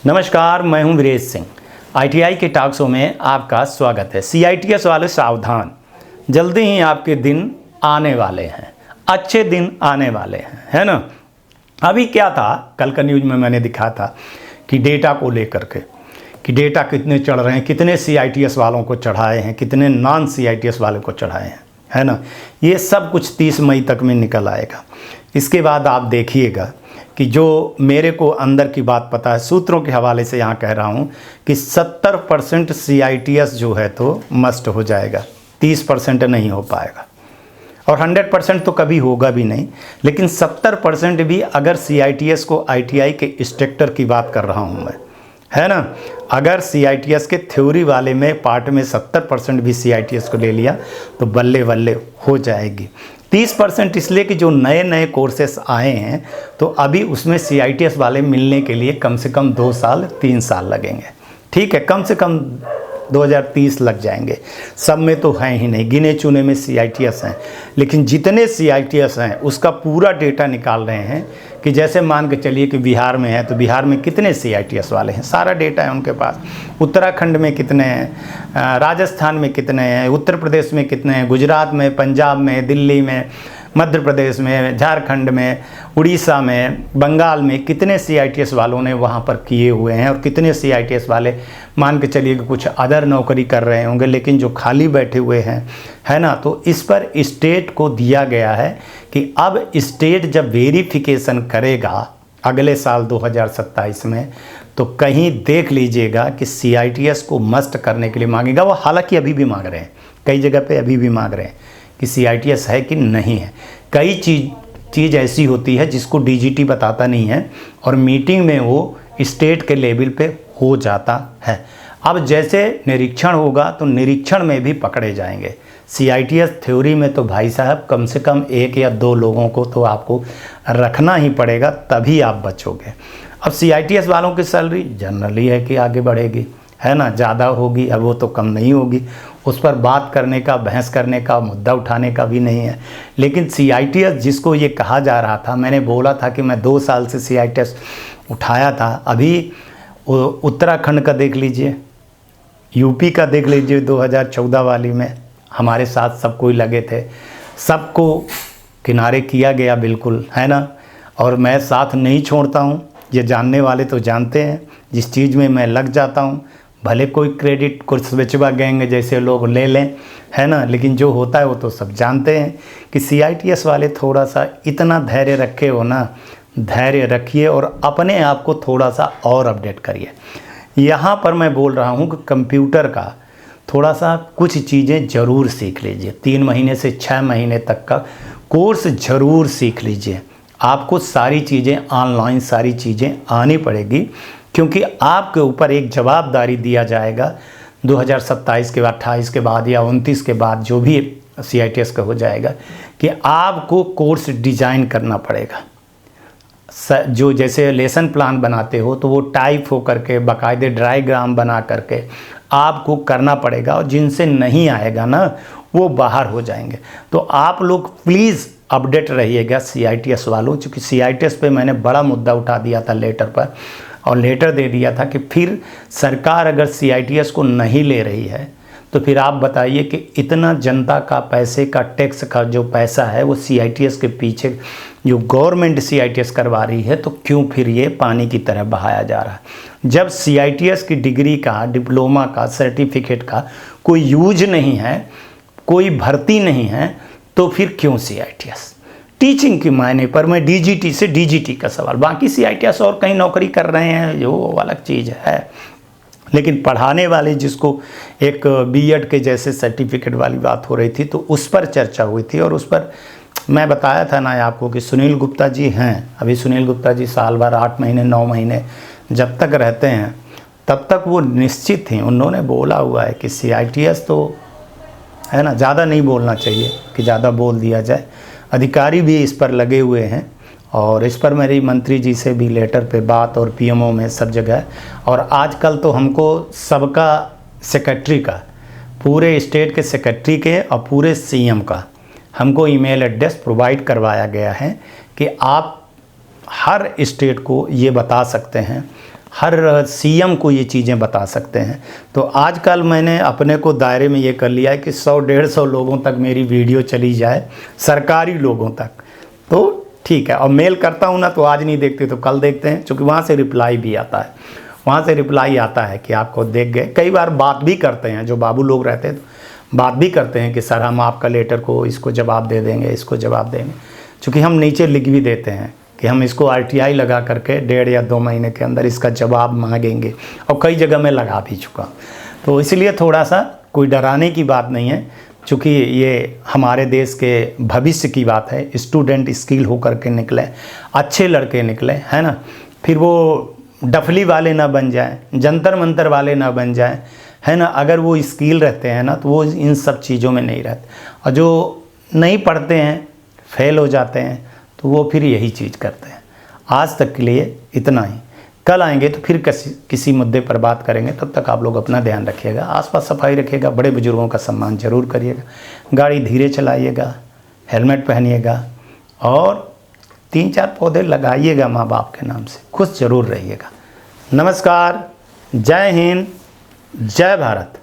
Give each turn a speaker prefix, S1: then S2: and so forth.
S1: नमस्कार, मैं हूं वीरेश सिंह। आईटीआई के टॉक शो में आपका स्वागत है। सीआईटीएस वाले सावधान, जल्दी ही आपके दिन आने वाले हैं, अच्छे दिन आने वाले हैं, है ना। अभी क्या था, कल का न्यूज़ में मैंने दिखा था कि डेटा को लेकर के कि डेटा कितने चढ़ रहे हैं, कितने सीआईटीएस वालों को चढ़ाए हैं, कितने नॉन सीआईटीएस वालों को चढ़ाए हैं, है ना। ये सब कुछ 30 मई तक में निकल आएगा। इसके बाद आप देखिएगा कि जो मेरे को अंदर की बात पता है, सूत्रों के हवाले से यहाँ कह रहा हूँ कि 70% सीआईटीएस जो है तो मस्ट हो जाएगा, 30% नहीं हो पाएगा और 100% तो कभी होगा भी नहीं, लेकिन 70% भी अगर सीआईटीएस को आईटीआई के इंस्ट्रक्टर की बात कर रहा हूँ मैं, है ना। अगर सीआईटीएस के थ्योरी वाले में पार्ट में 70% भी सीआईटीएस को ले लिया तो बल्ले बल्ले हो जाएगी। 30% इसलिए कि जो नए नए कोर्सेस आए हैं तो अभी उसमें सीआईटीएस वाले मिलने के लिए कम से कम 2 साल 3 साल लगेंगे। ठीक है, कम से कम 2030 लग जाएंगे। सब में तो हैं ही नहीं, गिने चुने में सीआईटीएस हैं, लेकिन जितने सीआईटीएस हैं उसका पूरा डेटा निकाल रहे हैं कि जैसे मान के चलिए कि बिहार में है तो बिहार में कितने सीआईटीएस वाले हैं, सारा डेटा है उनके पास। उत्तराखंड में कितने हैं, राजस्थान में कितने हैं, उत्तर प्रदेश में कितने हैं, गुजरात में, पंजाब में, दिल्ली में, मध्य प्रदेश में, झारखंड में, उड़ीसा में, बंगाल में कितने सीआईटीएस वालों ने वहाँ पर किए हुए हैं और कितने सीआईटीएस वाले मान के चलिए कि कुछ अदर नौकरी कर रहे होंगे लेकिन जो खाली बैठे हुए हैं, है ना। तो इस पर स्टेट को दिया गया है कि अब स्टेट जब वेरिफिकेशन करेगा अगले साल 2027 में तो कहीं देख लीजिएगा कि सीआईटीएस को मस्ट करने के लिए मांगेगा। वो हालांकि अभी भी मांग रहे हैं, कई जगह पे अभी भी मांग रहे हैं कि सीआईटीएस है कि नहीं है। कई चीज़ ऐसी होती है जिसको डीजीटी बताता नहीं है और मीटिंग में वो स्टेट के लेवल पे हो जाता है। अब जैसे निरीक्षण होगा तो निरीक्षण में भी पकड़े जाएंगे। सीआईटीएस थ्योरी में तो भाई साहब कम से कम 1 या 2 लोगों को तो आपको रखना ही पड़ेगा, तभी आप बचोगे। अब सीआईटीएस वालों की सैलरी जनरली है कि आगे बढ़ेगी, है ना, ज़्यादा होगी, अब वो तो कम नहीं होगी। उस पर बात करने का, बहस करने का, मुद्दा उठाने का भी नहीं है। लेकिन सीआईटीएस जिसको ये कहा जा रहा था, मैंने बोला था कि मैं 2 साल से सीआईटीएस उठाया था। अभी उत्तराखंड का देख लीजिए, यूपी का देख लीजिए, 2014 वाली में हमारे साथ सब कोई लगे थे, सबको किनारे किया गया बिल्कुल, है ना। और मैं साथ नहीं छोड़ता हूँ, ये जानने वाले तो जानते हैं। जिस चीज़ में मैं लग जाता हूँ, भले कोई क्रेडिट कुछ विचवा गैंग जैसे लोग ले लें, है ना, लेकिन जो होता है वो तो सब जानते हैं कि सीआईटीएस वाले थोड़ा सा इतना धैर्य रखे हो ना, धैर्य रखिए और अपने आप को थोड़ा सा और अपडेट करिए। यहाँ पर मैं बोल रहा हूँ कि कंप्यूटर का थोड़ा सा कुछ चीज़ें ज़रूर सीख लीजिए। 3 महीने से 6 महीने तक का कोर्स ज़रूर सीख लीजिए। आपको सारी चीज़ें ऑनलाइन, सारी चीज़ें आनी पड़ेगी, क्योंकि आपके ऊपर एक जवाबदारी दिया जाएगा 2027 के बाद, 28 के बाद या 29 के बाद, जो भी सीआईटीएस का हो जाएगा, कि आपको कोर्स डिज़ाइन करना पड़ेगा। जो जैसे लेसन प्लान बनाते हो तो वो टाइप हो करके बाकायदे डायग्राम बना करके आपको करना पड़ेगा, और जिनसे नहीं आएगा ना वो बाहर हो जाएंगे। तो आप लोग प्लीज़ अपडेट रहिएगा सीआईटीएस वालों, क्योंकि सीआईटीएस पे मैंने बड़ा मुद्दा उठा दिया था लेटर पर, और लेटर दे दिया था कि फिर सरकार अगर सीआईटीएस को नहीं ले रही है तो फिर आप बताइए कि इतना जनता का पैसे का, टैक्स का जो पैसा है वो सीआईटीएस के पीछे जो गवर्नमेंट सीआईटीएस करवा रही है, तो क्यों फिर ये पानी की तरह बहाया जा रहा है। जब सीआईटीएस की डिग्री का, डिप्लोमा का, सर्टिफिकेट का कोई यूज नहीं है, कोई भर्ती नहीं है, तो फिर क्यों सीआईटीएस। टीचिंग के मायने पर मैं डीजीटी से डीजीटी का सवाल, बाकी सीआईटीएस और कहीं नौकरी कर रहे हैं जो अलग चीज़ है, लेकिन पढ़ाने वाले जिसको एक बीएड के जैसे सर्टिफिकेट वाली बात हो रही थी तो उस पर चर्चा हुई थी। और उस पर मैं बताया था ना आपको कि सुनील गुप्ता जी हैं, अभी सुनील गुप्ता जी साल भर 8 महीने 9 महीने जब तक रहते हैं तब तक वो निश्चित हैं। उन्होंने बोला हुआ है कि सीआईटीएस तो, है ना, ज़्यादा नहीं बोलना चाहिए कि ज़्यादा बोल दिया जाए। अधिकारी भी इस पर लगे हुए हैं और इस पर मेरी मंत्री जी से भी लेटर पे बात, और पीएमओ में सब जगह। और आजकल तो हमको सबका सेक्रेटरी का, पूरे स्टेट के सेक्रेटरी के और पूरे सीएम का हमको ईमेल एड्रेस प्रोवाइड करवाया गया है कि आप हर स्टेट को ये बता सकते हैं हर सीएम को ये चीज़ें बता सकते हैं। तो आजकल मैंने अपने को दायरे में ये कर लिया है कि 100-150 लोगों तक मेरी वीडियो चली जाए, सरकारी लोगों तक, तो ठीक है। और मेल करता हूँ ना, तो आज नहीं देखते तो कल देखते हैं, क्योंकि वहाँ से रिप्लाई भी आता है, वहाँ से रिप्लाई आता है कि आपको देख गए। कई बार बात भी करते हैं, जो बाबू लोग रहते हैं तो बात भी करते हैं कि सर हम आपका लेटर को इसको जवाब दे देंगे, इसको जवाब देंगे। चूँकि हम नीचे लिख भी देते हैं कि हम इसको RTI लगा करके 1.5 या 2 महीने के अंदर इसका जवाब मांगेंगे, और कई जगह मैं लगा भी चुका। तो इसलिए थोड़ा सा कोई डराने की बात नहीं है, चूँकि ये हमारे देश के भविष्य की बात है। स्टूडेंट स्किल होकर के निकले, अच्छे लड़के निकले, है ना, फिर वो डफली वाले ना बन जाएं, जंतर मंतर वाले ना बन जाएं, है ना। अगर वो स्किल रहते हैं ना, तो वो इन सब चीज़ों में नहीं रहते, और जो नहीं पढ़ते हैं, फेल हो जाते हैं, तो वो फिर यही चीज़ करते हैं। आज तक के लिए इतना ही, कल आएंगे तो फिर किसी मुद्दे पर बात करेंगे। तब तक आप लोग अपना ध्यान रखिएगा, आसपास सफाई रखिएगा, बड़े बुजुर्गों का सम्मान जरूर करिएगा, गाड़ी धीरे चलाइएगा, हेलमेट पहनिएगा, और 3-4 पौधे लगाइएगा माँ बाप के नाम से, खुश जरूर रहिएगा। नमस्कार, जय हिंद, जय भारत।